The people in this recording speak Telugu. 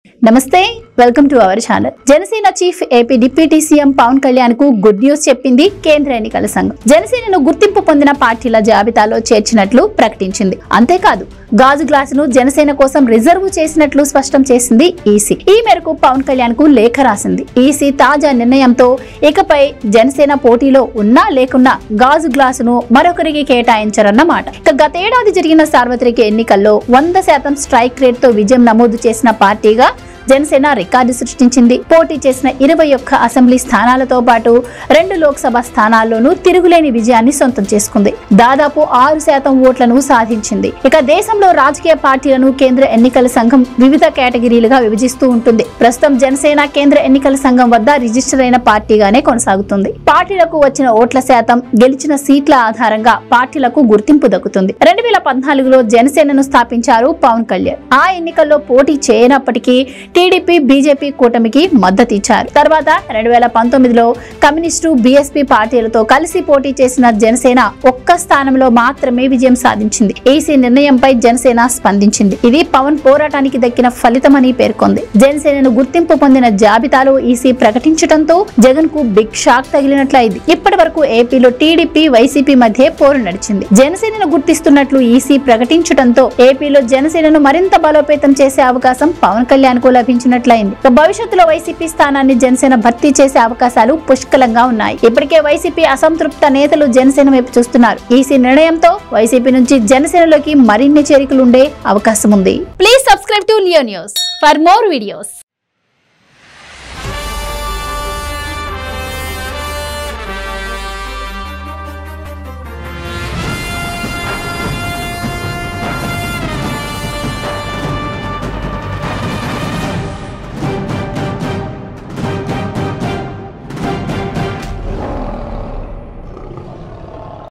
నమస్తే welcome to our channel. Janasena chief AP deputy CM Pawan Kalyan కు గుడ్ న్యూస్ చెప్పింది కేంద్ర ఎన్నికల సంఘం. జనసేనను గుర్తింపు పొందిన పార్టీల జాబితాలో చేర్చినట్లు ప్రకటించింది. అంతేకాదు గాజు గ్లాసును జనసేన కోసం రిజర్వ్ చేసినట్లు స్పష్టం చేసింది ఈసీ. ఈ మేరకు పవన్ కళ్యాణ్ కు లేఖ రాసింది. ఈసీ తాజా నిర్ణయంతో ఇకపై జనసేన పోటీలో ఉన్నా లేకున్నా గాజు గ్లాసును మరొకరికి కేటాయించరన్నమాట. ఇక గతేడాది జరిగిన సార్వత్రిక ఎన్నికల్లో 100% స్ట్రైక్ రేట్ తో విజయం నమోదు చేసిన పార్టీగా జనసేన రికార్డు సృష్టించింది. పోటీ చేసిన 21 అసెంబ్లీ స్థానాలతో పాటు 2 లోక్సభ స్థానాల్లోనూ తిరుగులేని విజయాన్ని సొంతం చేసుకుంది. దాదాపు 6% ఓట్లను సాధించింది. ఇక దేశంలో రాజకీయ పార్టీలను కేంద్ర ఎన్నికల సంఘం వివిధ కేటగిరీలుగా విభజిస్తూ ఉంటుంది. ప్రస్తుతం జనసేన కేంద్ర ఎన్నికల సంఘం వద్ద రిజిస్టర్ అయిన పార్టీగానే కొనసాగుతుంది. పార్టీలకు వచ్చిన ఓట్ల శాతం, గెలిచిన సీట్ల ఆధారంగా పార్టీలకు గుర్తింపు దక్కుతుంది. 2014లో జనసేనను స్థాపించారు పవన్ కళ్యాణ్. ఆ ఎన్నికల్లో పోటీ చేయనప్పటికీ టీడీపీ, బీజేపీ కూటమికి మద్దతు ఇచ్చారు. తర్వాత 2019లో కమ్యూనిస్టు, బీఎస్పీ పార్టీలతో కలిసి పోటీ చేసిన జనసేన ఒక్క స్థానంలో మాత్రమే విజయం సాధించింది. ఈసీ నిర్ణయంపై జనసేన స్పందించింది. ఇది పవన్ పోరాటానికి దక్కిన ఫలితమని పేర్కొంది. జనసేనను గుర్తింపు పొందిన జాబితాలో ఈసీ ప్రకటించడంతో జగన్ కు బిగ్ షాక్ తగిలినట్లయింది. ఇప్పటి వరకు ఏపీలో టీడీపీ, వైసీపీ మధ్య పోరు నడిచింది. జనసేనను గుర్తిస్తున్నట్లు ఈసీ ప్రకటించడంతో ఏపీలో జనసేనను మరింత బలోపేతం చేసే అవకాశం పవన్ కళ్యాణ్ కు లభించినట్లయింది. భవిష్యత్తులో వైసీపీ స్థానాన్ని జనసేన భర్తీ చేసే అవకాశాలు పుష్కలంగా ఉన్నాయి. ఇప్పటికే వైసీపీ అసంతృప్త నేతలు జనసేన వైపు చూస్తున్నారు. ఈసీ నిర్ణయంతో వైసీపీ నుంచి జనసేనలోకి మరిన్ని చేరికలుండే అవకాశం ఉంది. Please subscribe to Leo news for more videos.